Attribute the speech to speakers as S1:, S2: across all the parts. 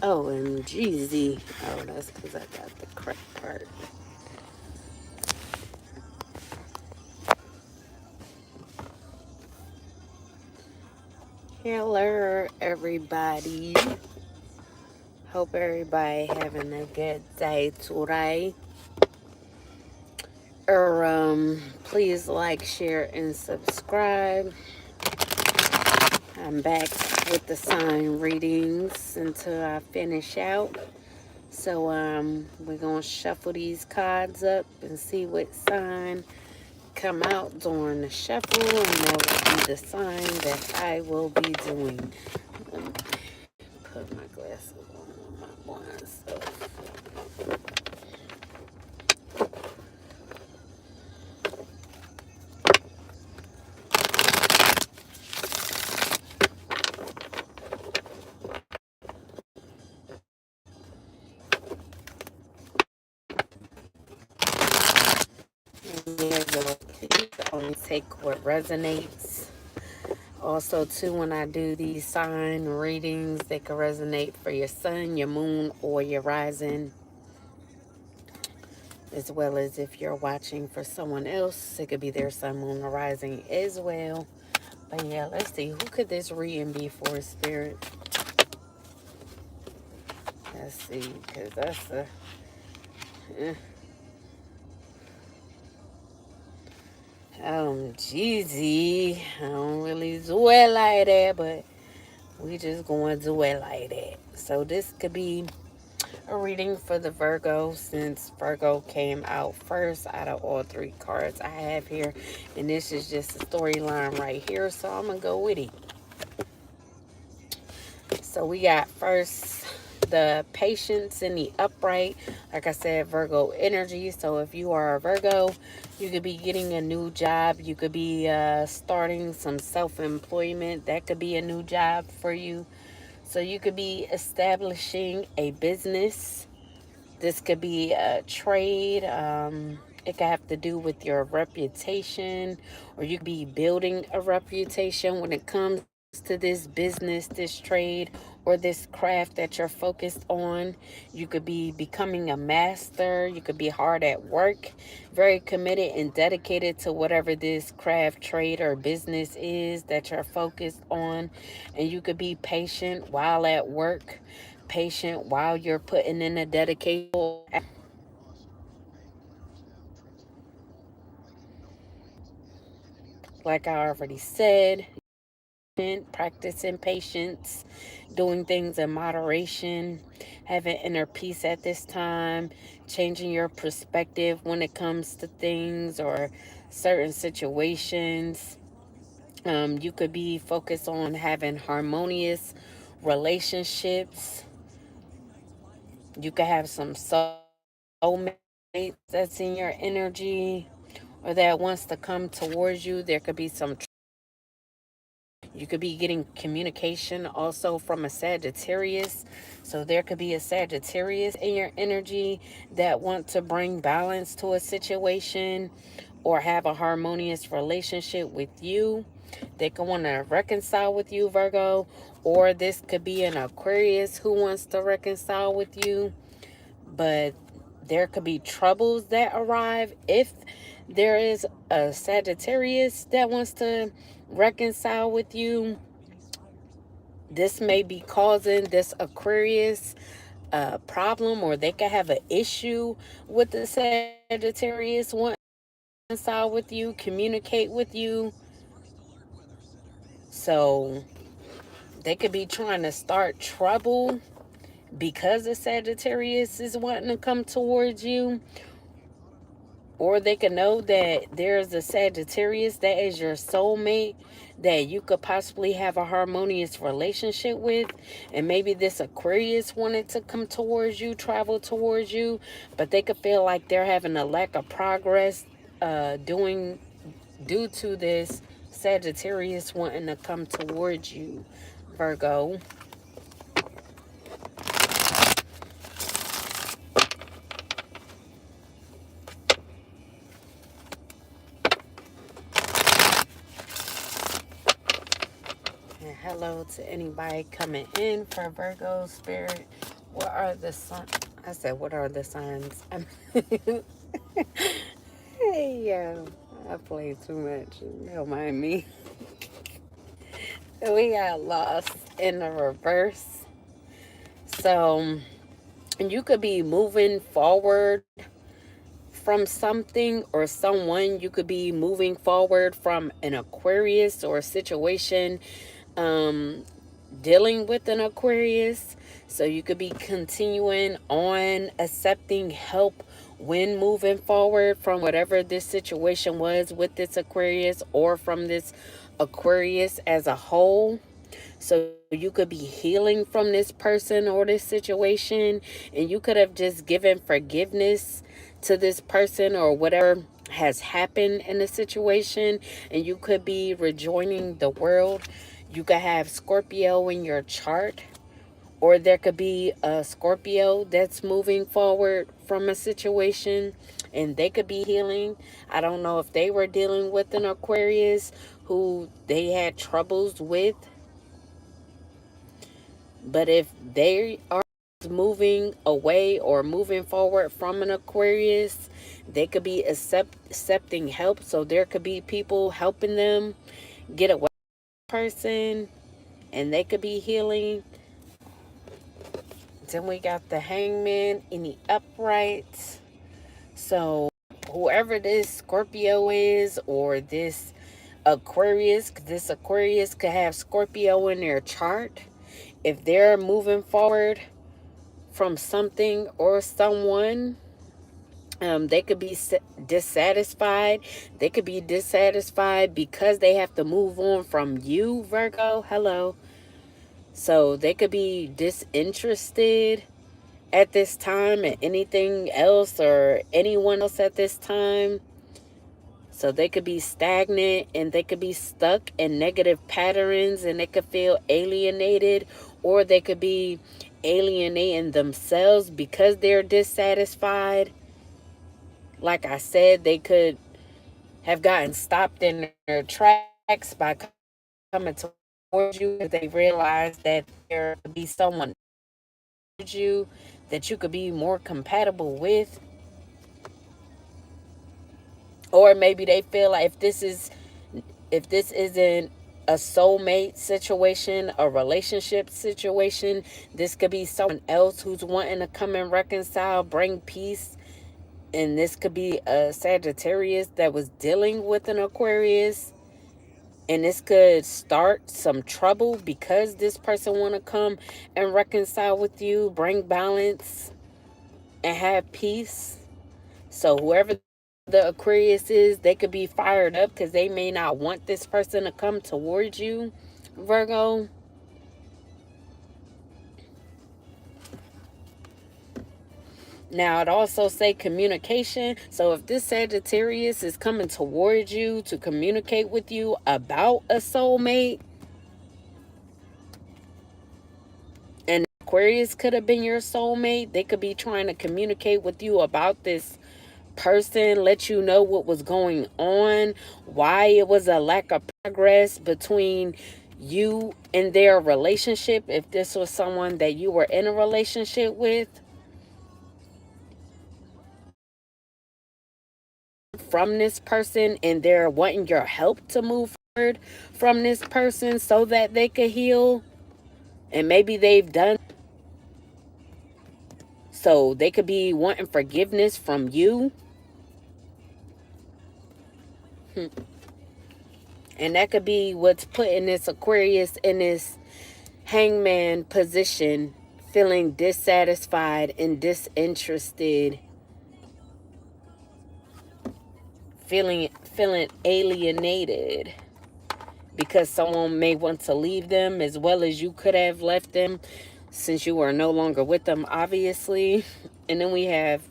S1: Oh, and Jeezy. Oh, that's because I got the correct part. Hello, everybody. Hope everybody having a good day today. Please like, share, and subscribe. I'm back with the sign readings until I finish out. So we're gonna shuffle these cards up and see what sign come out during the shuffle, and that will be the sign that I will be doing. Let me put my glasses on my blind self. There you go. Please only take what resonates. Also, too, when I do these sign readings, they can resonate for your sun, your moon, or your rising, as well as if you're watching for someone else, it could be their sun, moon, or rising as well. But yeah, let's see. Who could this reading be for, Spirit? Let's see, because that's a... Eh. Jeezy. I don't really do it like that, but we just going to do it like that. So this could be a reading for the Virgo, since Virgo came out first out of all three cards I have here. And this is just a storyline right here, so I'm going to go with it. So we got first the patience in the upright. Like I said, Virgo energy. So if you are a Virgo, you could be getting a new job. You could be starting some self-employment. That could be a new job for you. So you could be establishing a business. This could be a trade. It could have to do with your reputation, or you could be building a reputation when it comes to this business, this trade, or this craft that you're focused on. You could be becoming a master. You could be hard at work, very committed and dedicated to whatever this craft, trade, or business is that you're focused on. And you could be patient while at work, patient while you're putting in a dedication. Like I already said, practicing patience, doing things in moderation, having inner peace at this time, changing your perspective when it comes to things or certain situations. You could be focused on having harmonious relationships. You could have some soulmates that's in your energy or that wants to come towards you. There could be some... You could be getting communication also from a Sagittarius. So there could be a Sagittarius in your energy that want to bring balance to a situation or have a harmonious relationship with you. They could want to reconcile with you, Virgo. Or this could be an Aquarius who wants to reconcile with you. But there could be troubles that arrive if there is a Sagittarius that wants to reconcile with you. This may be causing this Aquarius problem, or they could have an issue with the Sagittarius wanting to reconcile with you, communicate with you. So they could be trying to start trouble because the Sagittarius is wanting to come towards you. Or they could know that there's a Sagittarius that is your soulmate that you could possibly have a harmonious relationship with. And maybe this Aquarius wanted to come towards you, travel towards you, but they could feel like they're having a lack of progress due to this Sagittarius wanting to come towards you, Virgo. And hello to anybody coming in for Virgo spirit. What are the signs? I said, what are the signs? Hey, yo. I play too much. Don't mind me. We got lost in the reverse. So, you could be moving forward from something or someone. You could be moving forward from an Aquarius or a situation, um, dealing with an Aquarius. So you could be continuing on accepting help when moving forward from whatever this situation was with this Aquarius or from this Aquarius as a whole. So you could be healing from this person or this situation, and you could have just given forgiveness to this person or whatever has happened in the situation, and you could be rejoining the world. You could have Scorpio in your chart, or there could be a Scorpio that's moving forward from a situation and they could be healing. I don't know if they were dealing with an Aquarius who they had troubles with, but if they are moving away or moving forward from an Aquarius, they could be accepting help. So there could be people helping them get away from the person, and they could be healing. Then we got the Hangman in the upright. So whoever this Scorpio is, or this Aquarius could have Scorpio in their chart. If they're moving forward from something or someone, they could be dissatisfied. They could be dissatisfied because they have to move on from you, Virgo. Hello. So they could be disinterested at this time in anything else or anyone else at this time. So they could be stagnant and they could be stuck in negative patterns, and they could feel alienated, or they could be alienating themselves because they're dissatisfied. Like I said, they could have gotten stopped in their tracks by coming towards you because they realized that there could be someone towards you that you could be more compatible with. Or maybe they feel like if this isn't a soulmate situation, a relationship situation, this could be someone else who's wanting to come and reconcile, bring peace. And this could be a Sagittarius that was dealing with an Aquarius. And this could start some trouble because this person want to come and reconcile with you, bring balance, and have peace. So whoever the Aquarius is, they could be fired up because they may not want this person to come towards you, Virgo. Now, it also say communication. So if this Sagittarius is coming towards you to communicate with you about a soulmate, and Aquarius could have been your soulmate, they could be trying to communicate with you about this person, let you know what was going on, why it was a lack of progress between you and their relationship. If this was someone that you were in a relationship with, from this person, and they're wanting your help to move forward from this person so that they could heal. And maybe they've done so, they could be wanting forgiveness from you. And that could be what's putting this Aquarius in this Hangman position, feeling dissatisfied and disinterested, feeling alienated because someone may want to leave them, as well as you could have left them since you are no longer with them, obviously. And then we have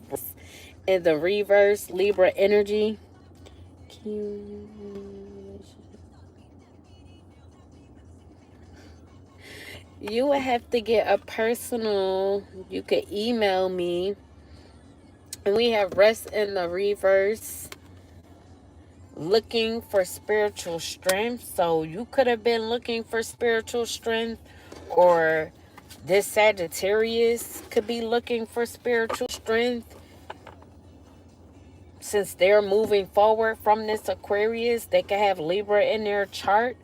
S1: in the reverse Libra energy. You would have to get a personal. You could email me. And we have rest in the reverse. looking for spiritual strength. So you could have been looking for spiritual strength, or this Sagittarius could be looking for spiritual strength since they're moving forward from this Aquarius. They could have Libra in their chart,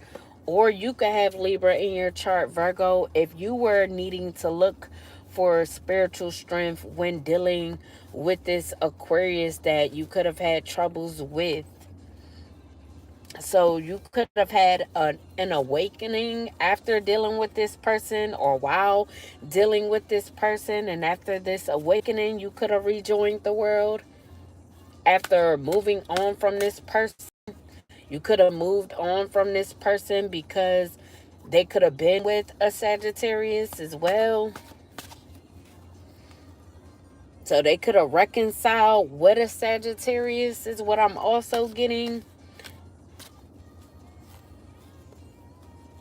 S1: or you could have Libra in your chart, Virgo, if you were needing to look for spiritual strength when dealing with this Aquarius that you could have had troubles with. So you could have had an awakening after dealing with this person, or while dealing with this person, and after this awakening you could have rejoined the world. After moving on from this person, you could have moved on from this person because they could have been with a Sagittarius as well. So they could have reconciled with a Sagittarius is what I'm also getting.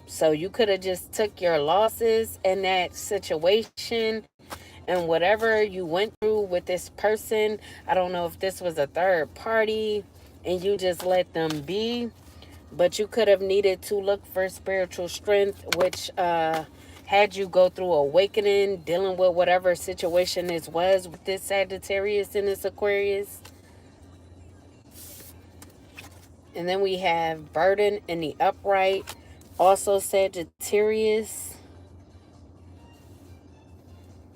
S1: So you could have just took your losses in that situation, and whatever you went through with this person, I don't know if this was a third party and you just let them be, but you could have needed to look for spiritual strength, which had you go through awakening, dealing with whatever situation this was with this Sagittarius and this Aquarius. And then we have burden in the upright, also Sagittarius.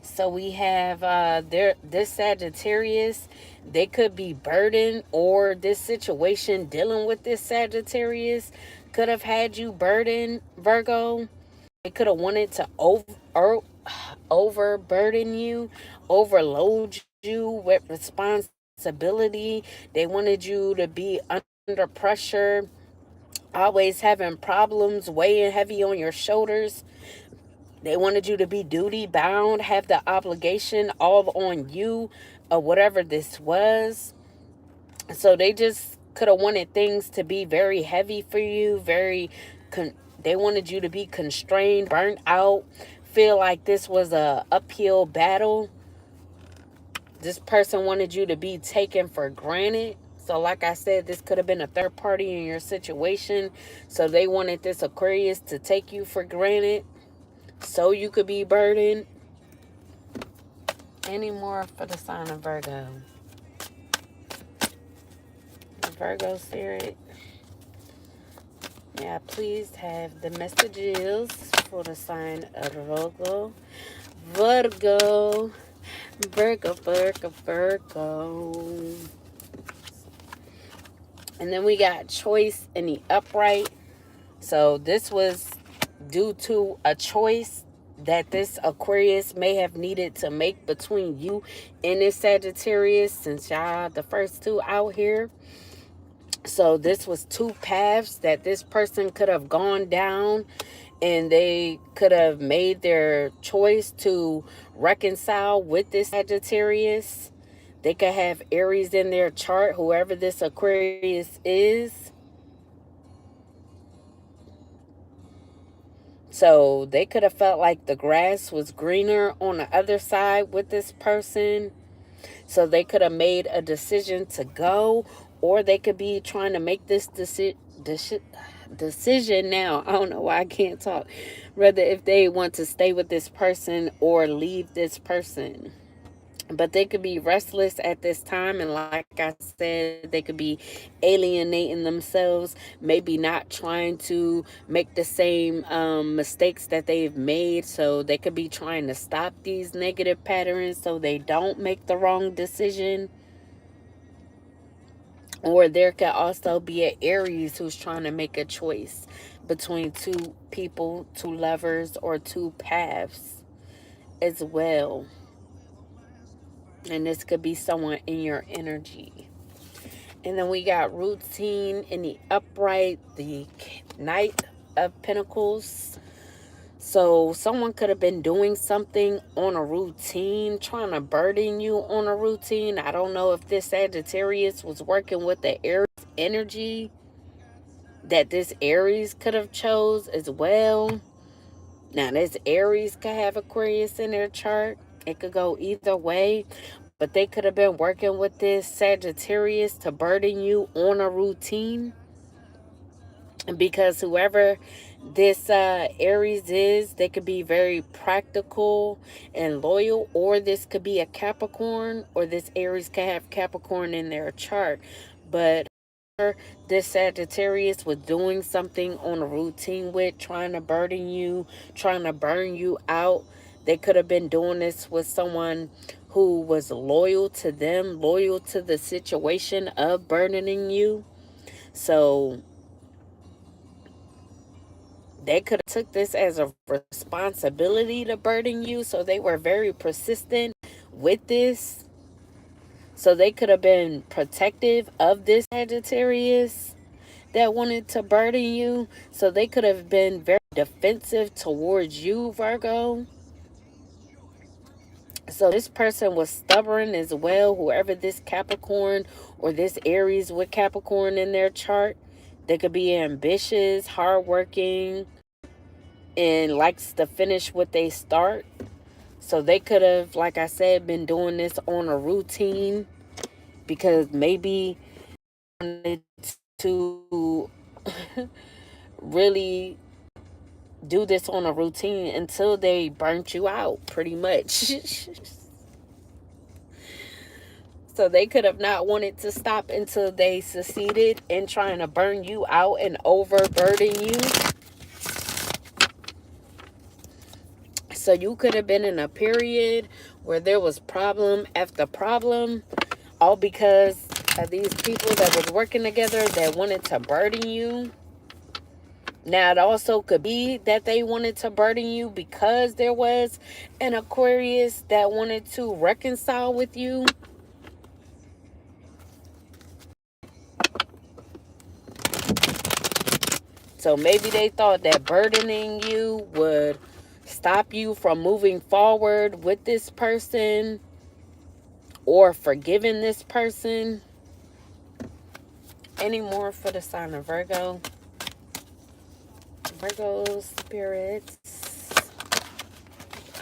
S1: So we have this Sagittarius, they could be burdened, or this situation dealing with this Sagittarius could have had you burdened, Virgo. They could have wanted to overburden you, overload you with responsibility. They wanted you to be under pressure, always having problems weighing heavy on your shoulders. They wanted you to be duty bound, have the obligation all on you, or whatever this was. So they just could have wanted things to be very heavy for you, they wanted you to be constrained, burnt out, feel like this was a uphill battle. This person wanted you to be taken for granted. So like I said, this could have been a third party in your situation. So they wanted this Aquarius to take you for granted so you could be burdened. Any more for the sign of Virgo? Virgo spirit. Yeah, please have the messages for the sign of Virgo. Virgo. Virgo, Virgo, Virgo. And then we got choice in the upright. So this was due to a choice that this Aquarius may have needed to make between you and this Sagittarius, since y'all the first two out here. So this was two paths that this person could have gone down, and they could have made their choice to reconcile with this Sagittarius. They could have Aries in their chart, whoever this Aquarius is. So they could have felt like the grass was greener on the other side with this person. So they could have made a decision to go, or they could be trying to make this decision now. I don't know why I can't talk. Whether if they want to stay with this person or leave this person. But they could be restless at this time, and like I said, they could be alienating themselves, maybe not trying to make the same mistakes that they've made. So they could be trying to stop these negative patterns so they don't make the wrong decision. Or there could also be an Aries who's trying to make a choice between two people, two lovers, or two paths as well. And this could be someone in your energy. And then we got routine in the upright, the Knight of Pentacles. So someone could have been doing something on a routine, trying to burden you on a routine. I don't know if this Sagittarius was working with the Aries energy that this Aries could have chose as well. Now this Aries could have Aquarius in their chart. It could go either way. But they could have been working with this Sagittarius to burden you on a routine, because whoever this Aries is, they could be very practical and loyal, or this could be a Capricorn, or this Aries can have Capricorn in their chart. But this Sagittarius was doing something on a routine with, trying to burden you, trying to burn you out. They could have been doing this with someone who was loyal to them, loyal to the situation of burdening you. So they could have took this as a responsibility to burden you. So they were very persistent with this. So they could have been protective of this Sagittarius that wanted to burden you. So they could have been very defensive towards you, Virgo. So this person was stubborn as well, whoever this Capricorn or this Aries with Capricorn in their chart. They could be ambitious, hardworking, and likes to finish what they start. So they could have, like I said, been doing this on a routine, because maybe wanted to really do this on a routine until they burnt you out, pretty much. So they could have not wanted to stop until they succeeded in trying to burn you out and overburden you. So you could have been in a period where there was problem after problem, all because of these people that was working together that wanted to burden you. Now, it also could be that they wanted to burden you because there was an Aquarius that wanted to reconcile with you. So maybe they thought that burdening you would stop you from moving forward with this person or forgiving this person. Any more for the sign of Virgo? Virgo spirits.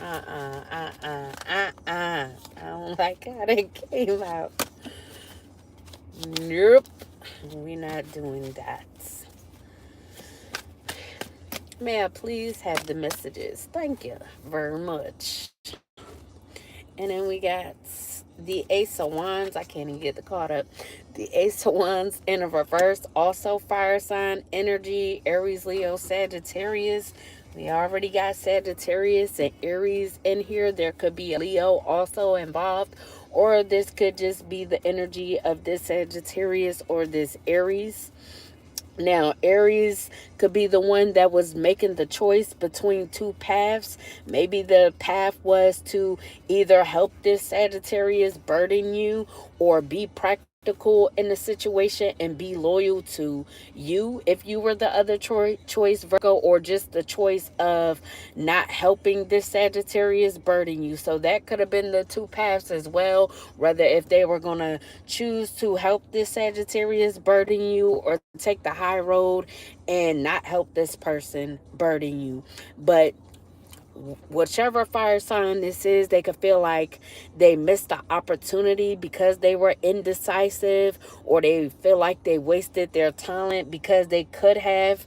S1: I don't like how that came out. Nope. We're not doing that. May I please have the messages? Thank you very much. And then we got the Ace of Wands. I can't even get the card up. The Ace of Wands in a reverse. Also fire sign energy. Aries, Leo, Sagittarius. We already got Sagittarius and Aries in here. There could be a Leo also involved. Or this could just be the energy of this Sagittarius or this Aries. Now, Aries could be the one that was making the choice between two paths. Maybe the path was to either help this Sagittarius burden you or be practical in the situation and be loyal to you if you were the other choice, Virgo, or just the choice of not helping this Sagittarius burden you. So that could have been the two paths as well, whether if they were going to choose to help this Sagittarius burden you or take the high road and not help this person burden you. But whichever fire sign this is, they could feel like they missed the opportunity because they were indecisive, or they feel like they wasted their talent because they could have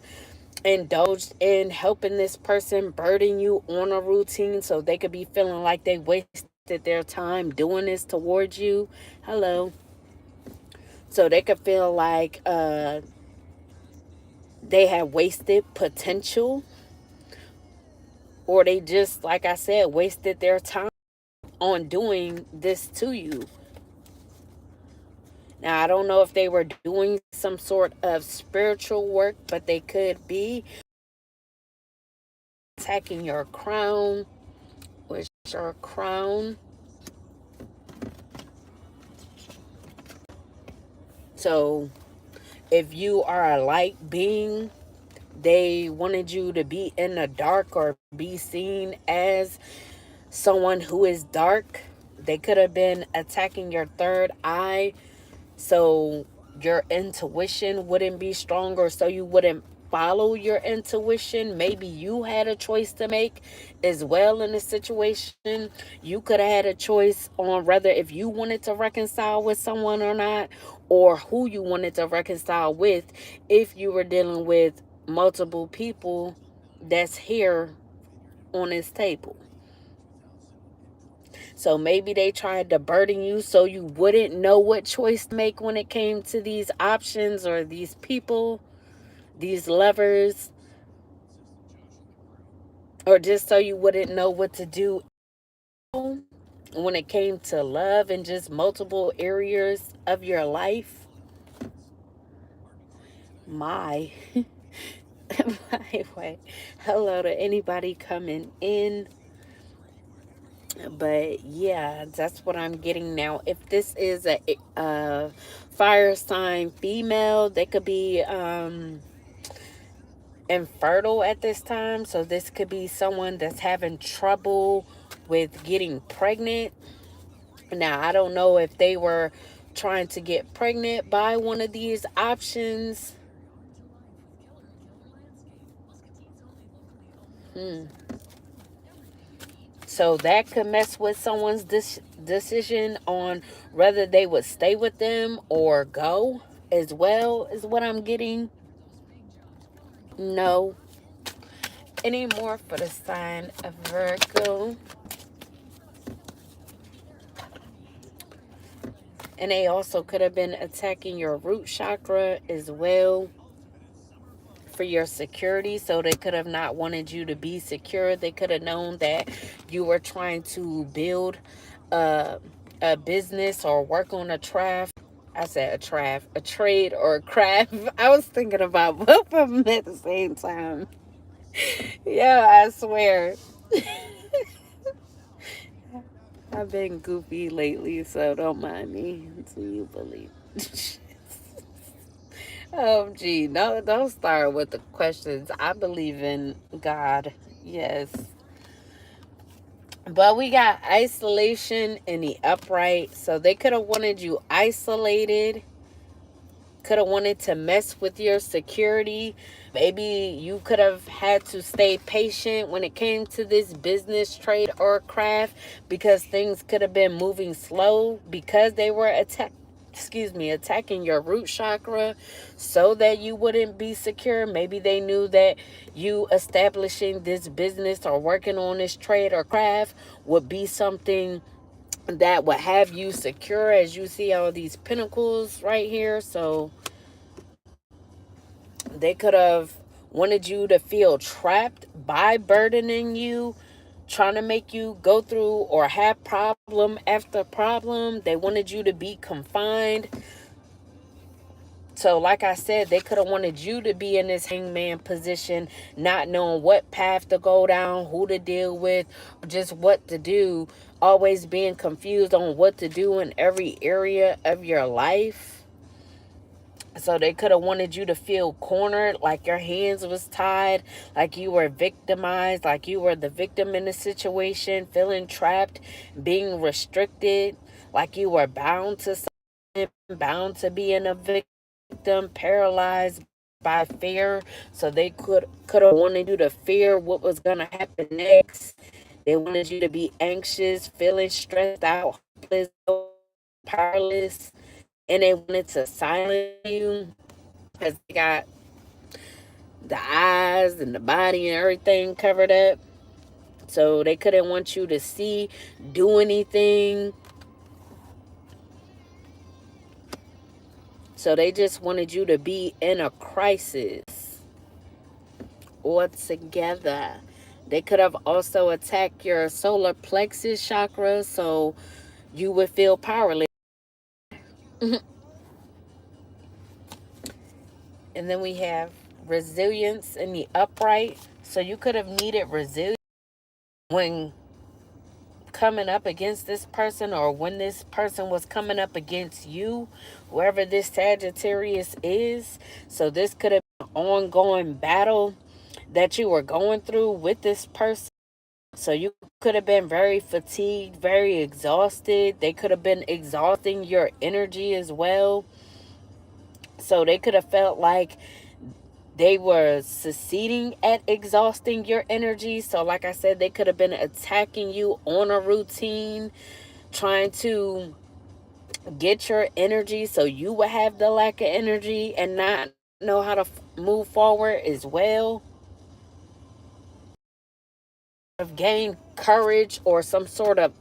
S1: indulged in helping this person burden you on a routine. So they could be feeling like they wasted their time doing this towards you. Hello. So they could feel like they had wasted potential, or they just, like I said, wasted their time on doing this to you. Now, I don't know if they were doing some sort of spiritual work, but they could be attacking your crown. Where's your crown? So, if you are a light being, they wanted you to be in the dark or be seen as someone who is dark. They could have been attacking your third eye, so your intuition wouldn't be stronger, so you wouldn't follow your intuition. Maybe you had a choice to make as well in the situation. You could have had a choice on whether if you wanted to reconcile with someone or not, or who you wanted to reconcile with if you were dealing with multiple people that's here on this table. So maybe they tried to burden you so you wouldn't know what choice to make when it came to these options or these people, these lovers, or just so you wouldn't know what to do when it came to love and just multiple areas of your life. My, my way. Hello to anybody coming in. But yeah, that's what I'm getting now. If this is a fire sign female, they could be infertile at this time. So this could be someone that's having trouble with getting pregnant. Now, I don't know if they were trying to get pregnant by one of these options. So that could mess with someone's decision on whether they would stay with them or go as well, is what I'm getting. No. Any more for the sign of Virgo? And they also could have been attacking your root chakra as well for your security. So they could have not wanted you to be secure. They could have known that you were trying to build a business or work on a craft. I said a trade or a craft. I was thinking about both of them at the same time. Yeah, I swear. I've been goofy lately, so don't mind me until you believe. Oh, gee, no, don't start with the questions. I believe in God, yes. But we got isolation in the upright, so they could have wanted you isolated, could have wanted to mess with your security. Maybe you could have had to stay patient when it came to this business, trade, or craft because things could have been moving slow because they were attacking your root chakra so that you wouldn't be secure. Maybe they knew that you establishing this business or working on this trade or craft would be something that would have you secure, as you see all these pinnacles right here. So they could have wanted you to feel trapped by burdening you, trying to make you go through or have problem after problem. They wanted you to be confined. So like I said, they could have wanted you to be in this hangman position, not knowing what path to go down, who to deal with, just what to do, always being confused on what to do in every area of your life. So they could have wanted you to feel cornered, like your hands was tied, like you were victimized, like you were the victim in the situation, feeling trapped, being restricted, like you were bound to something, bound to being a victim, paralyzed by fear. So they could have wanted you to fear what was gonna happen next. They wanted you to be anxious, feeling stressed out, hopeless, powerless, and they wanted to silence you because they got the eyes and the body and everything covered up. So they couldn't want you to see, do anything. So they just wanted you to be in a crisis altogether. They could have also attacked your solar plexus chakra so you would feel powerless. And then we have resilience in the upright. So you could have needed resilience when coming up against this person, or when this person was coming up against you, whoever this Sagittarius is. So this could have been an ongoing battle that you were going through with this person. So you could have been very fatigued, very exhausted. They could have been exhausting your energy as well. So they could have felt like They were succeeding at exhausting your energy. So like I said, they could have been attacking you on a routine, trying to get your energy so you would have the lack of energy and not know how to move forward as well. Have gained courage or some sort of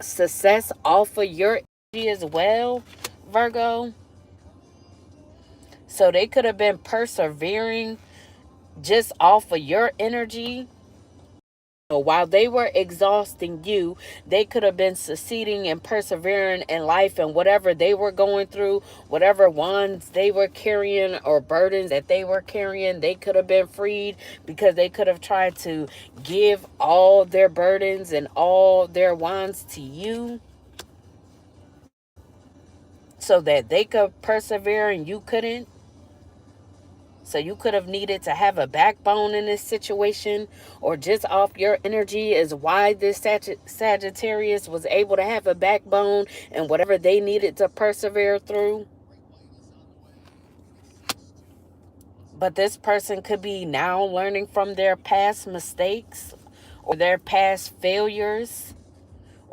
S1: success off of your energy as well, Virgo. So they could have been persevering just off of your energy. So while they were exhausting you, they could have been succeeding and persevering in life, and whatever they were going through, whatever wands they were carrying or burdens that they were carrying, they could have been freed because they could have tried to give all their burdens and all their wands to you so that they could persevere and you couldn't. So you could have needed to have a backbone in this situation, or just off your energy is why this Sagittarius was able to have a backbone and whatever they needed to persevere through. But this person could be now learning from their past mistakes or their past failures.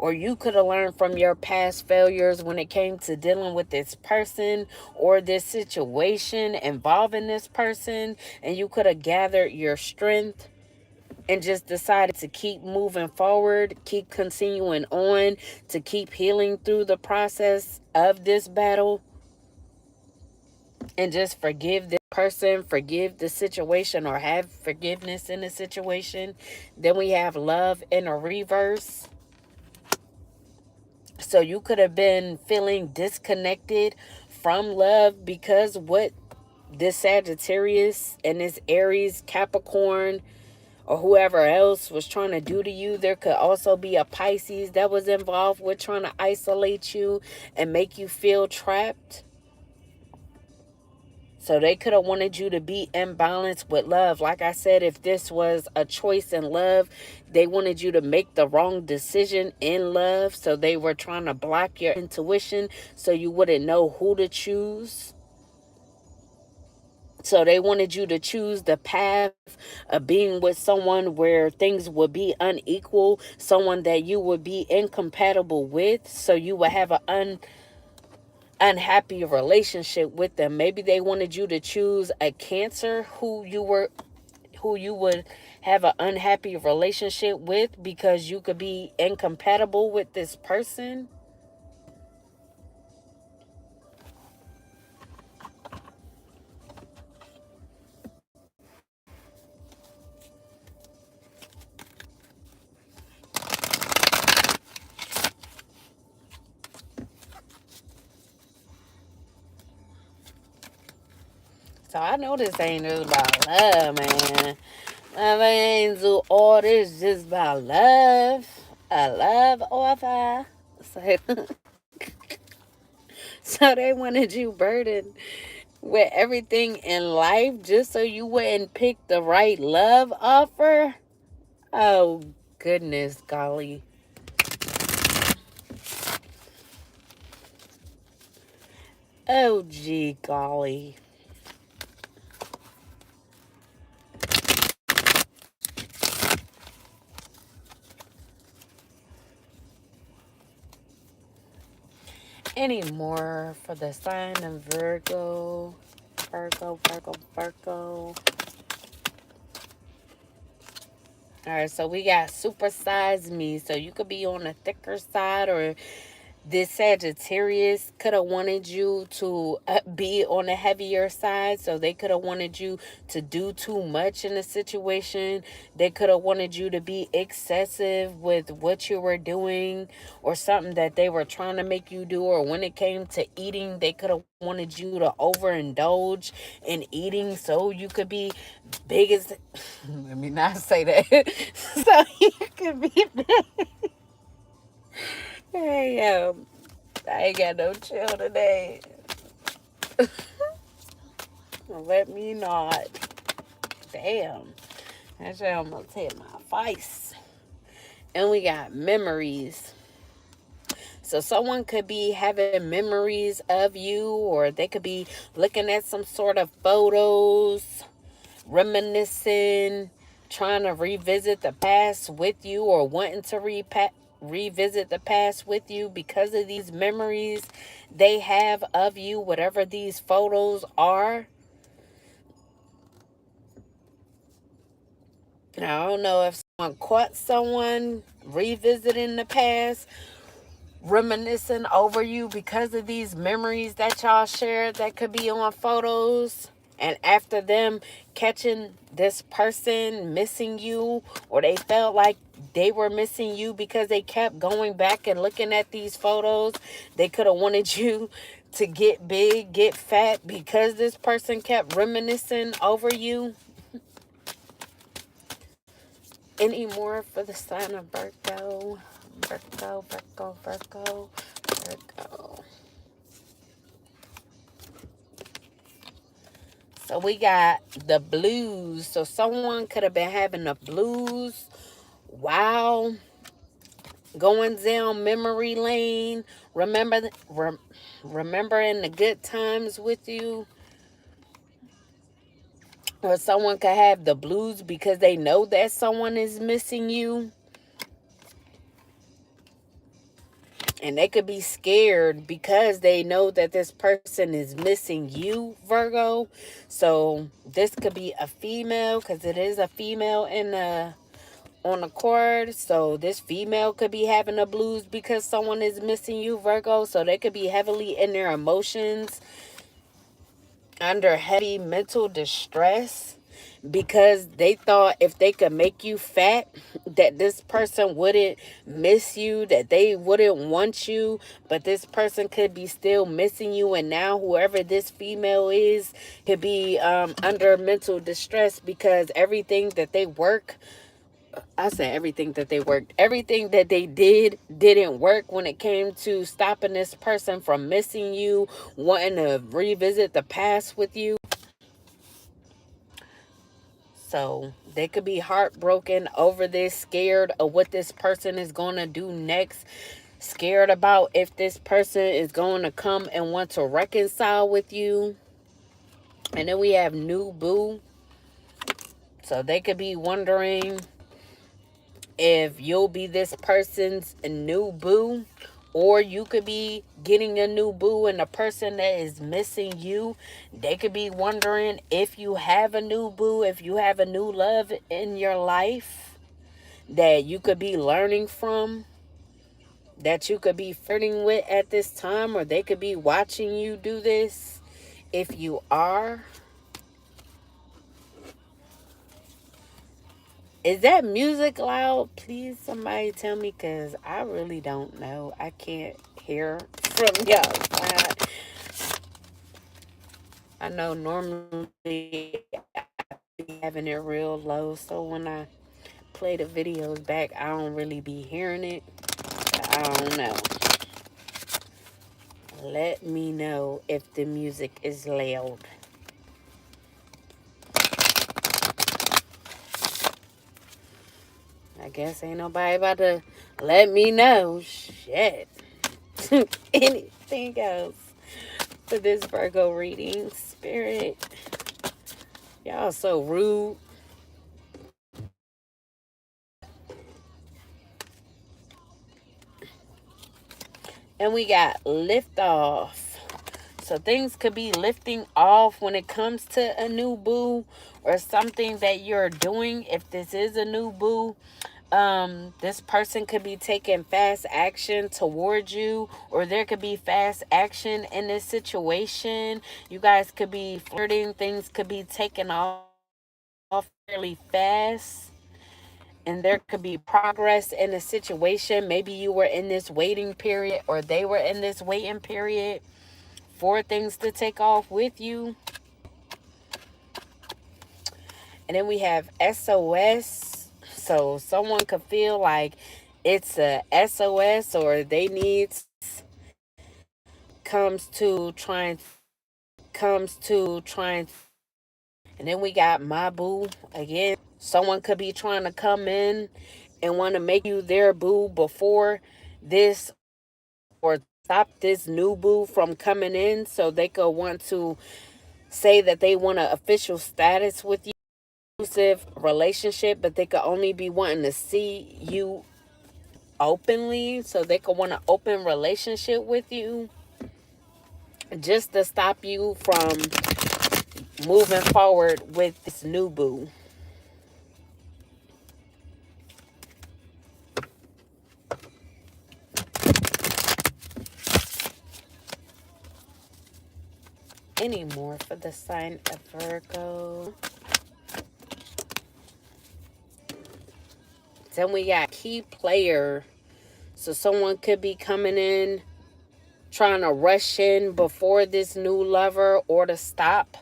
S1: Or you could have learned from your past failures when it came to dealing with this person or this situation involving this person. And you could have gathered your strength and just decided to keep moving forward, keep continuing on, to keep healing through the process of this battle. And just forgive this person, forgive the situation, or have forgiveness in the situation. Then we have love in a reverse. So you could have been feeling disconnected from love because what this Sagittarius and this Aries, Capricorn, or whoever else was trying to do to you. There could also be a Pisces that was involved with trying to isolate you and make you feel trapped. So they could have wanted you to be in balance with love. Like I said, if this was a choice in love, they wanted you to make the wrong decision in love. So they were trying to block your intuition so you wouldn't know who to choose. So they wanted you to choose the path of being with someone where things would be unequal, someone that you would be incompatible with, so you would have an unhappy relationship with them. Maybe they wanted you to choose a Cancer who you would have an unhappy relationship with because you could be incompatible with this person. So I know this ain't just about love, man. Love ain't do all this just about love. A love offer. So, so they wanted you burdened with everything in life just so you wouldn't pick the right love offer. Oh, goodness, golly. Oh, gee, golly. Any more for the sign of Virgo? Virgo, Virgo, Virgo. All right, so we got supersize me. So you could be on the thicker side, or this Sagittarius could have wanted you to be on the heavier side. So they could have wanted you to do too much in the situation. They could have wanted you to be excessive with what you were doing or something that they were trying to make you do. Or when it came to eating, they could have wanted you to overindulge in eating so you could be big as... Let me not say that. So you could be big. Hey, I ain't got no chill today. Let me not. Damn. That shit almost hit my face. And we got memories. So someone could be having memories of you, or they could be looking at some sort of photos reminiscing, trying to revisit the past with you, or wanting to revisit the past with you because of these memories they have of you, whatever these photos are. Now, I don't know if someone caught someone revisiting the past, reminiscing over you because of these memories that y'all shared that could be on photos. And after them catching this person missing you, or they felt like they were missing you because they kept going back and looking at these photos, they could have wanted you to get big, get fat, because this person kept reminiscing over you. Any more for the sign of Virgo? Virgo, Virgo, Virgo, Virgo. So we got the blues. So someone could have been having the blues while going down memory lane. Remembering the good times with you. Or someone could have the blues because they know that someone is missing you. And they could be scared because they know that this person is missing you, Virgo. So this could be a female, because it is a female in the on the cord. So this female could be having the blues because someone is missing you, Virgo. So they could be heavily in their emotions, under heavy mental distress, because they thought if they could make you fat, that this person wouldn't miss you, that they wouldn't want you. But this person could be still missing you, and now whoever this female is could be under mental distress because everything that they work, I said everything that they worked, everything that they didn't work when it came to stopping this person from missing you, wanting to revisit the past with you. So they could be heartbroken over this, scared of what this person is going to do next, scared about if this person is going to come and want to reconcile with you. And then we have new boo. So they could be wondering if you'll be this person's new boo, or you could be getting a new boo, and the person that is missing you, they could be wondering if you have a new boo, if you have a new love in your life that you could be learning from, that you could be flirting with at this time, or they could be watching you do this. If you are, is that music loud? Please, somebody tell me, because I really don't know. I can't hear from y'all side. I know normally I be having it real low, so when I play the videos back, I don't really be hearing it. I don't know. Let me know if the music is loud. I guess ain't nobody about to let me know. Shit. Anything else for this Virgo reading? Spirit, y'all so rude. And we got lift off. So things could be lifting off when it comes to a new boo, or something that you're doing. If this is a new boo, this person could be taking fast action towards you, or there could be fast action in this situation. You guys could be flirting. Things could be taken off fairly fast, and there could be progress in a situation. Maybe you were in this waiting period, or they were in this waiting period for things to take off with you. And then we have SOS. So someone could feel like it's a SOS, or they need comes to trying. And then we got my boo again. Someone could be trying to come in and want to make you their boo before this, or stop this new boo from coming in, so they could want to say that they want an official status with you. exclusive relationship, but they could only be wanting to see you openly, so they could want an open relationship with you, just to stop you from moving forward with this new boo. Any more for the sign of Virgo? Then we got key player. So someone could be coming in, trying to rush in before this new lover, or to stop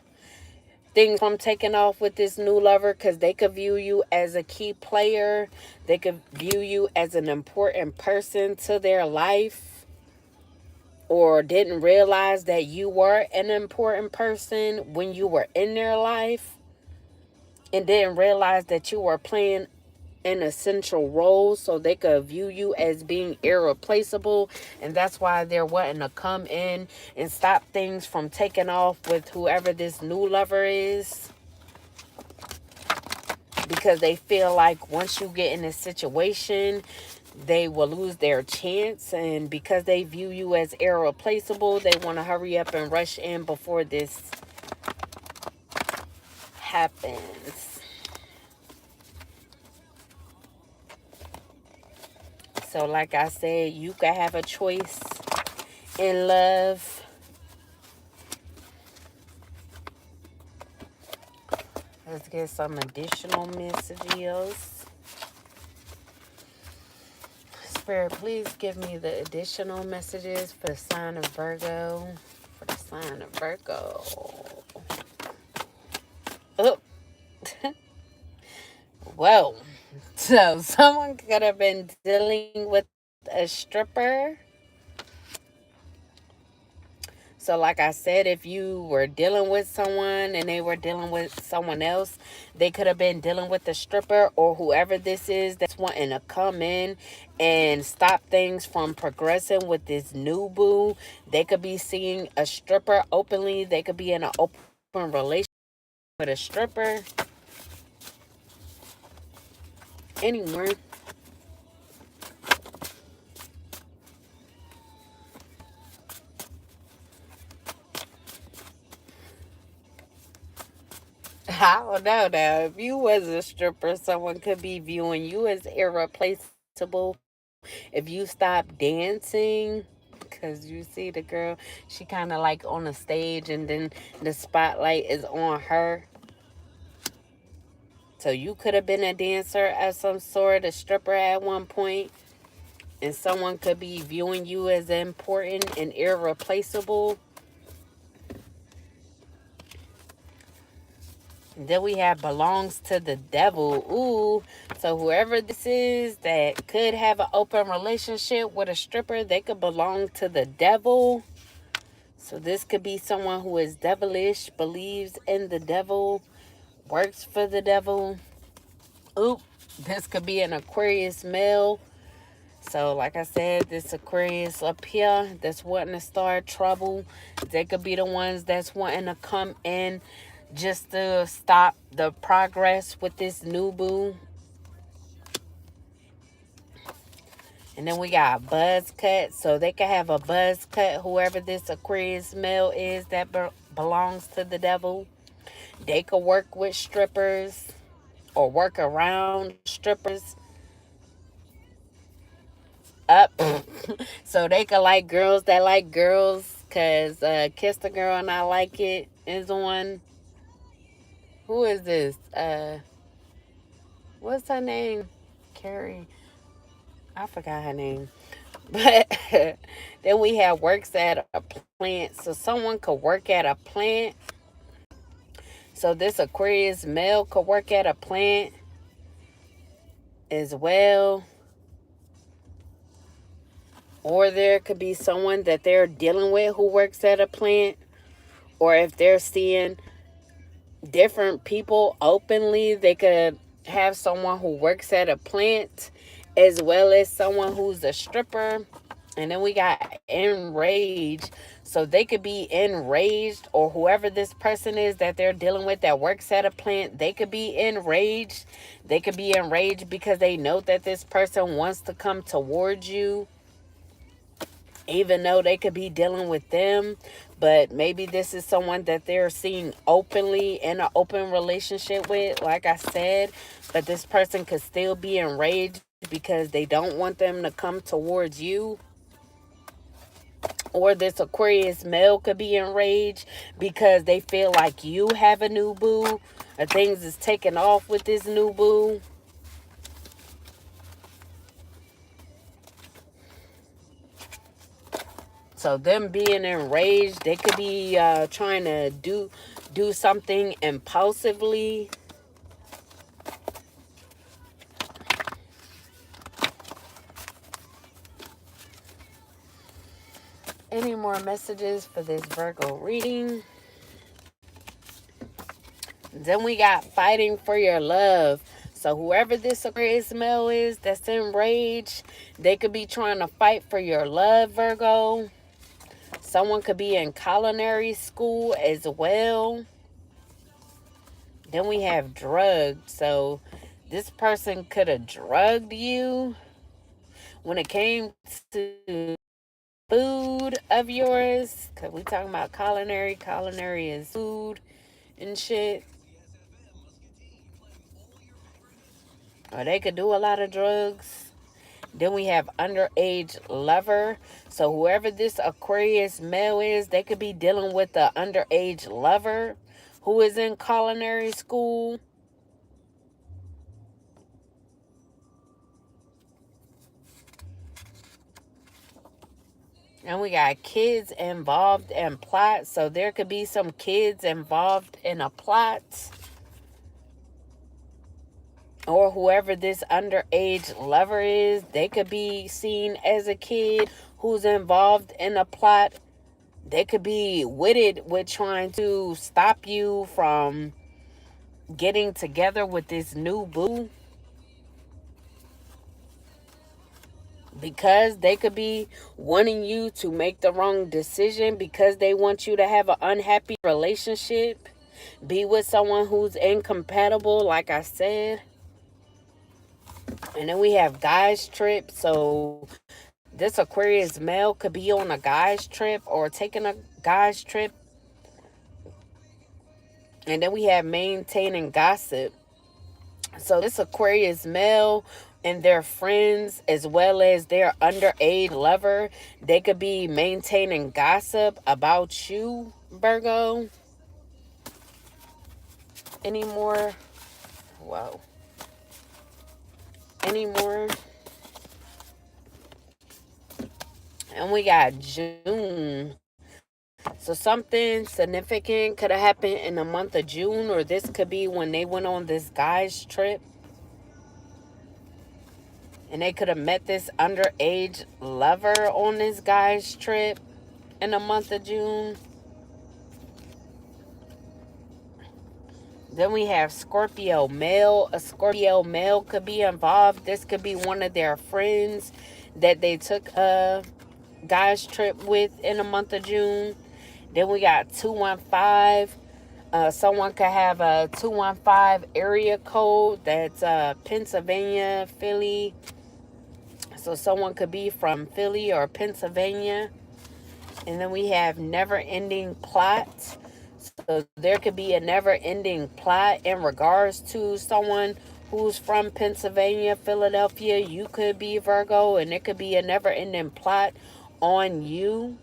S1: things from taking off with this new lover, because they could view you as a key player. They could view you as an important person to their life, or didn't realize that you were an important person when you were in their life, and didn't realize that you were playing an essential role, so they could view you as being irreplaceable, and that's why they're wanting to come in and stop things from taking off with whoever this new lover is, because they feel like once you get in a situation, they will lose their chance, and because they view you as irreplaceable, they want to hurry up and rush in before this happens. So like I said, you could have a choice in love. Let's get some additional messages. Spirit, please give me the additional messages for the sign of Virgo. For the sign of Virgo. Oh. Whoa. So someone could have been dealing with a stripper. So like I said, if you were dealing with someone and they were dealing with someone else, they could have been dealing with the stripper, or whoever this is that's wanting to come in and stop things from progressing with this new boo. They could be seeing a stripper openly. They could be in an open relationship with a stripper. Anywhere. I don't know now. If you was a stripper, someone could be viewing you as irreplaceable. If you stop dancing, because you see the girl, she kind of like on the stage and then the spotlight is on her. So you could have been a dancer of some sort, a stripper at one point, and someone could be viewing you as important and irreplaceable. Then we have belongs to the devil. Ooh, so whoever this is that could have an open relationship with a stripper, they could belong to the devil. So this could be someone who is devilish, believes in the devil, works for the devil. Oop, this could be an Aquarius male. So like I said, this Aquarius up here that's wanting to start trouble. They could be the ones that's wanting to come in just to stop the progress with this new boo. And then we got a buzz cut. So they could have a buzz cut, whoever this Aquarius male is that belongs to the devil. They could work with strippers or work around strippers. Up. So they could like girls that like girls, because Kiss the Girl and I Like It is on. Who is this? What's her name? Carrie. I forgot her name. But then we have works at a plant. So someone could work at a plant. So this Aquarius male could work at a plant as well. Or there could be someone that they're dealing with who works at a plant. Or if they're seeing different people openly, they could have someone who works at a plant as well as someone who's a stripper. And then we got enraged. So they could be enraged, or whoever this person is that they're dealing with that works at a plant, they could be enraged. They could be enraged because they know that this person wants to come towards you, even though they could be dealing with them. But maybe this is someone that they're seeing openly in an open relationship with, like I said. But this person could still be enraged because they don't want them to come towards you. Or this Aquarius male could be enraged because they feel like you have a new boo, or things is taking off with this new boo. So them being enraged, they could be trying to do something impulsively. Any more messages for this Virgo reading? Then we got fighting for your love. So whoever this Aquarius male is that's enraged, they could be trying to fight for your love, Virgo. Someone could be in culinary school as well. Then we have drugged. So this person could have drugged you when it came to food of yours. Because we talking about culinary. Culinary is food and shit. Or they could do a lot of drugs. Then we have underage lover. So whoever this Aquarius male is, they could be dealing with the underage lover who is in culinary school. And we got kids involved in plot. So there could be some kids involved in a plot. Or whoever this underage lover is, they could be seen as a kid who's involved in a plot. They could be witted with trying to stop you from getting together with this new boo. Because they could be wanting you to make the wrong decision, because they want you to have an unhappy relationship, be with someone who's incompatible, like I said. And then we have guys trip. So this Aquarius male could be on a guys trip or taking a guys trip. And then we have maintaining gossip. So this Aquarius male and their friends, as well as their underage lover, they could be maintaining gossip about you, Virgo. Any more? Whoa. Any more? And we got June. So something significant could have happened in the month of June, or this could be when they went on this guy's trip. And they could have met this underage lover on this guy's trip in the month of June. Then we have Scorpio male. A Scorpio male could be involved. This could be one of their friends that they took a guy's trip with in the month of June. Then we got 215. Someone could have a 215 area code. That's Pennsylvania, Philly. So someone could be from Philly or Pennsylvania. And then we have never-ending plot. So there could be a never-ending plot in regards to someone who's from Pennsylvania, Philadelphia. You could be Virgo, and it could be a never-ending plot on you.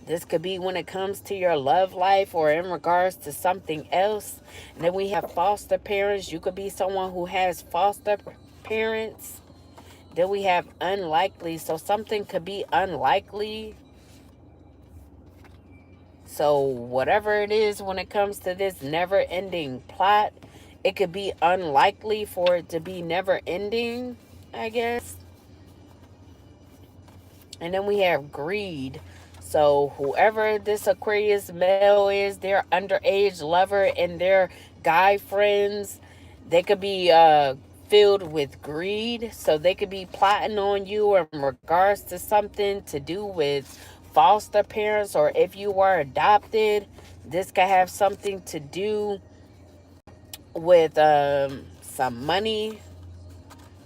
S1: This could be when it comes to your love life or in regards to something else. And then we have foster parents. You could be someone who has foster parents. Then we have unlikely. So something could be unlikely. So whatever it is when it comes to this never-ending plot, it could be unlikely for it to be never-ending, I guess. And then we have greed. So whoever this Aquarius male is, their underage lover and their guy friends, they could be filled with greed. So they could be plotting on you in regards to something to do with foster parents, or if you were adopted, this could have something to do with some money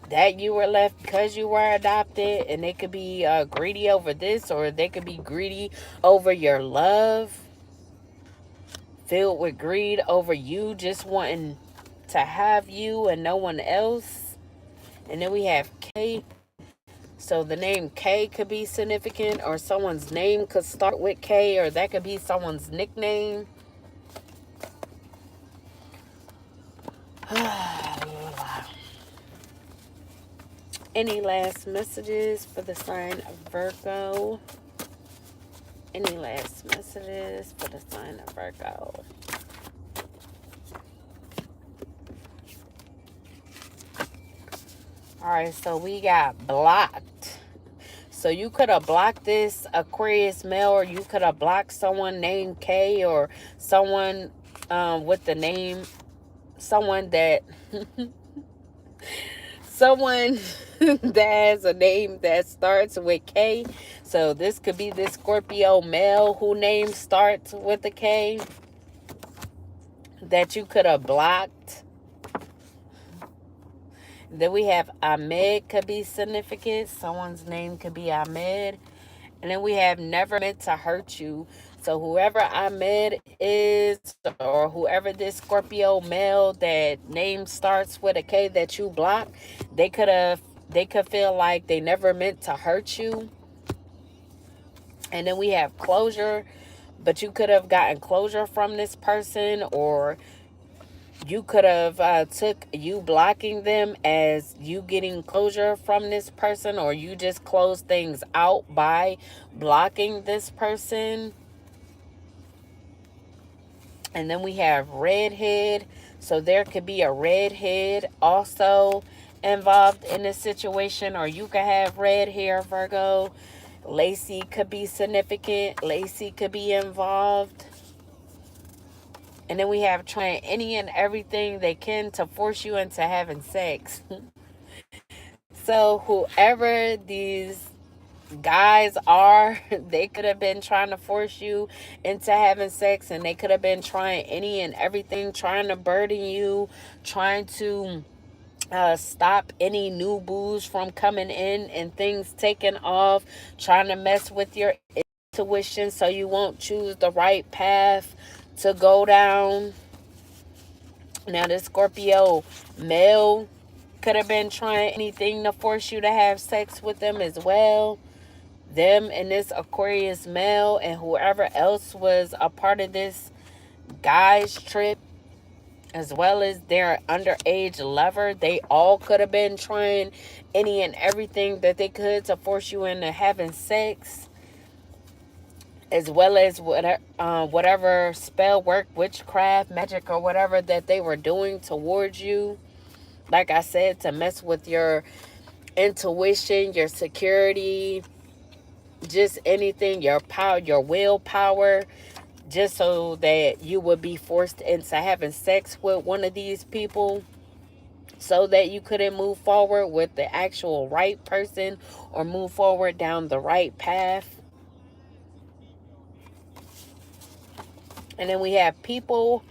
S1: that you were left because you were adopted, and they could be greedy over this, or they could be greedy over your love, filled with greed over you just wanting to have you and no one else. And then we have K. So the name K could be significant, or someone's name could start with K, or that could be someone's nickname. Any last messages for the sign of Virgo? Any last messages for the sign of Virgo? Alright, so we got blocked. So you could have blocked this Aquarius male, or you could have blocked someone named K, or someone with the name, someone that someone that has a name that starts with K. So this could be this Scorpio male whose name starts with a K that you could have blocked. Then we have Ahmed could be significant. Someone's name could be Ahmed. And then we have never meant to hurt you. So whoever Ahmed is, or whoever this Scorpio male that name starts with a K that you block, they could feel like they never meant to hurt you. And then we have closure, but you could have gotten closure from this person, or you could have took you blocking them as you getting closure from this person, or you just closed things out by blocking this person. And then we have redhead. So there could be a redhead also involved in this situation, or you could have red hair, Virgo. Lacey could be significant. Lacey could be involved. And then we have trying any and everything they can to force you into having sex. So whoever these guys are, they could have been trying to force you into having sex, and they could have been trying any and everything, trying to burden you, trying to stop any new booze from coming in and things taking off, trying to mess with your intuition so you won't choose the right path to go down. Now this Scorpio male could have been trying anything to force you to have sex with them as well. Them and this Aquarius male and whoever else was a part of this guy's trip, as well as their underage lover, they all could have been trying any and everything that they could to force you into having sex, as well as whatever spell work, witchcraft, magic, or whatever that they were doing towards you. Like I said, to mess with your intuition, your security, just anything, your power, your willpower, just so that you would be forced into having sex with one of these people, so that you couldn't move forward with the actual right person or move forward down the right path. And then we have people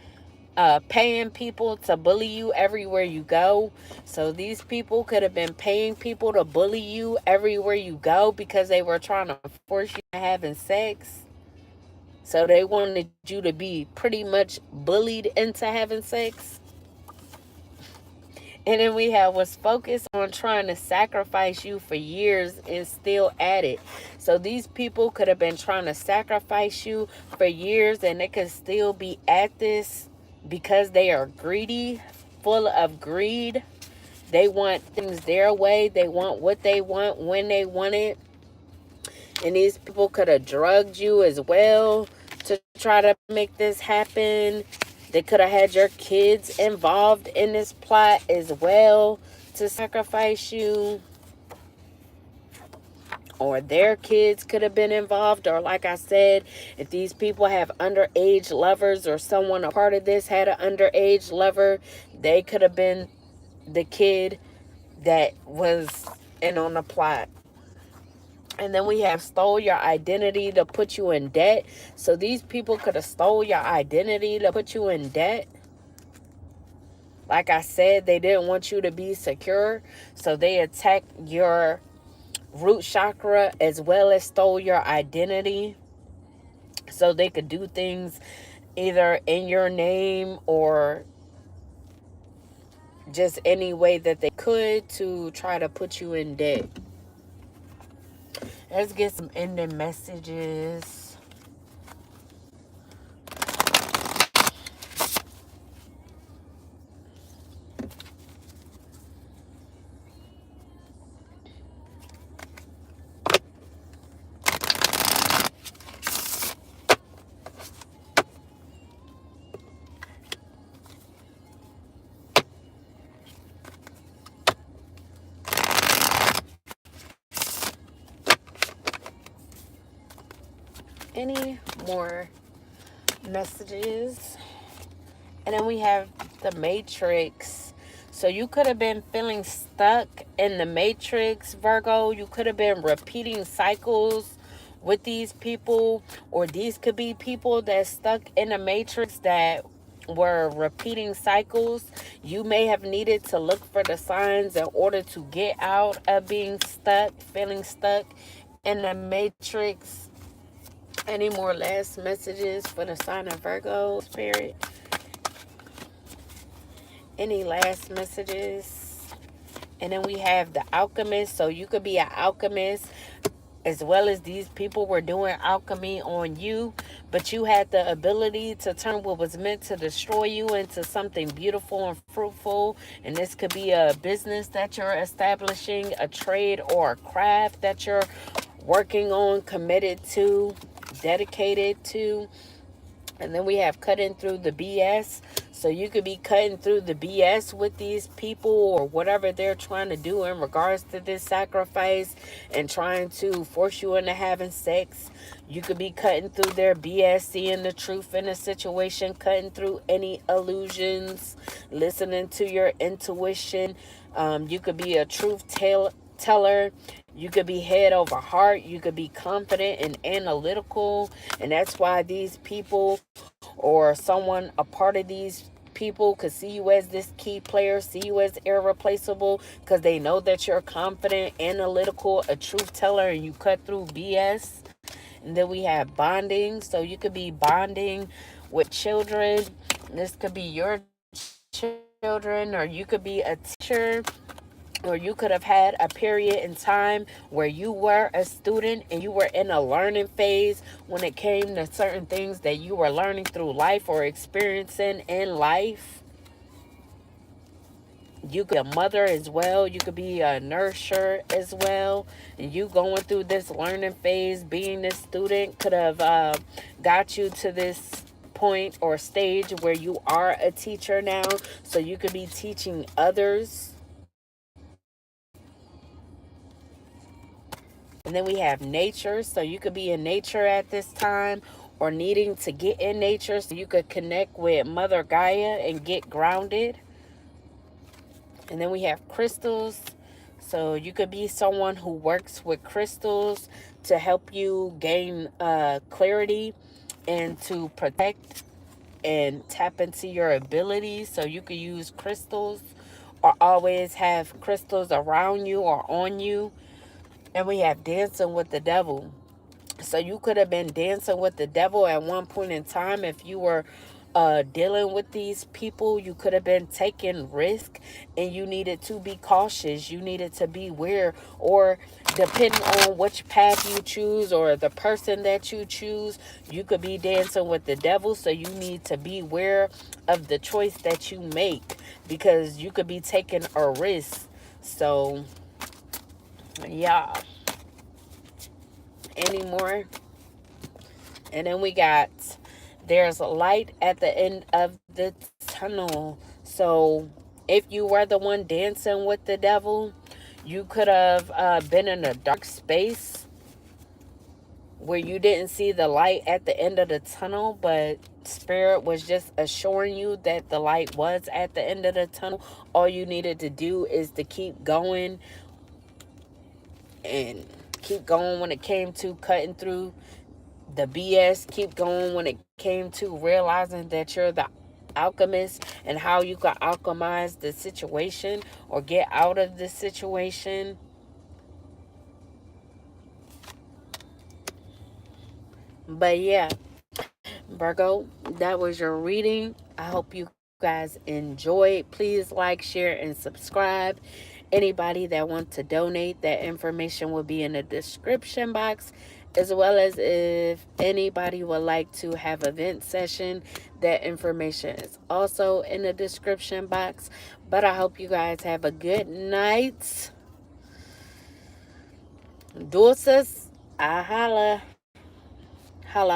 S1: paying people to bully you everywhere you go. So these people could have been paying people to bully you everywhere you go because they were trying to force you to having sex. So they wanted you to be pretty much bullied into having sex. And then we have was focused on trying to sacrifice you for years and still at it. So these people could have been trying to sacrifice you for years, and they could still be at this because they are greedy, full of greed. They want things their way. They want what they want when they want it. And these people could have drugged you as well to try to make this happen. They could have had your kids involved in this plot as well to sacrifice you. Or their kids could have been involved. Or like I said, if these people have underage lovers, or someone a part of this had an underage lover, they could have been the kid that was in on the plot. And then we have stole your identity to put you in debt. So these people could have stole your identity to put you in debt. Like I said, they didn't want you to be secure. So they attacked your root chakra as well as stole your identity. So they could do things either in your name or just any way that they could to try to put you in debt. Let's get some ending messages. Any more messages? And then we have the Matrix. So you could have been feeling stuck in the Matrix, Virgo. You could have been repeating cycles with these people, or these could be people that stuck in the Matrix that were repeating cycles. You may have needed to look for the signs in order to get out of being stuck, feeling stuck in the Matrix. Any more last messages for the sign of Virgo, Spirit? Any last messages? And then we have the alchemist. So you could be an alchemist as well as these people were doing alchemy on you, but you had the ability to turn what was meant to destroy you into something beautiful and fruitful. And this could be a business that you're establishing, a trade or a craft that you're working on, committed to, dedicated to. And then we have cutting through the BS. So you could be cutting through the BS with these people or whatever they're trying to do in regards to this sacrifice and trying to force you into having sex. You could be cutting through their BS, seeing the truth in a situation, cutting through any illusions, listening to your intuition. You could be a truth teller. You could be head over heart. You could be confident and analytical. And that's why these people or someone, a part of these people, could see you as this key player, see you as irreplaceable, because they know that you're confident, analytical, a truth teller, and you cut through BS. And then we have bonding. So you could be bonding with children. This could be your children, or you could be a teacher, or you could have had a period in time where you were a student and you were in a learning phase when it came to certain things that you were learning through life or experiencing in life. You could be a mother as well. You could be a nurser as well. And you going through this learning phase, being this student, could have got you to this point or stage where you are a teacher now. So you could be teaching others. And then we have nature. So you could be in nature at this time or needing to get in nature so you could connect with Mother Gaia and get grounded. And then we have crystals. So you could be someone who works with crystals to help you gain clarity and to protect and tap into your abilities. So you could use crystals or always have crystals around you or on you. And we have dancing with the devil. So you could have been dancing with the devil at one point in time. If you were dealing with these people, you could have been taking risk and you needed to be cautious. You needed to be aware, or depending on which path you choose or the person that you choose, you could be dancing with the devil. So you need to be aware of the choice that you make, because you could be taking a risk. So yeah. Any more? And then we got, there's a light at the end of the tunnel. So if you were the one dancing with the devil, you could have been in a dark space where you didn't see the light at the end of the tunnel, but Spirit was just assuring you that the light was at the end of the tunnel. All you needed to do is to keep going and keep going when it came to cutting through the BS. Keep going when it came to realizing that you're the alchemist and how you can alchemize the situation or get out of the situation. But yeah, Virgo, that was your reading. I hope you guys enjoyed. Please like, share, and subscribe. Anybody that wants to donate, that information will be in the description box. As well as if anybody would like to have a vent session, that information is also in the description box. But I hope you guys have a good night. Dulces, I holla.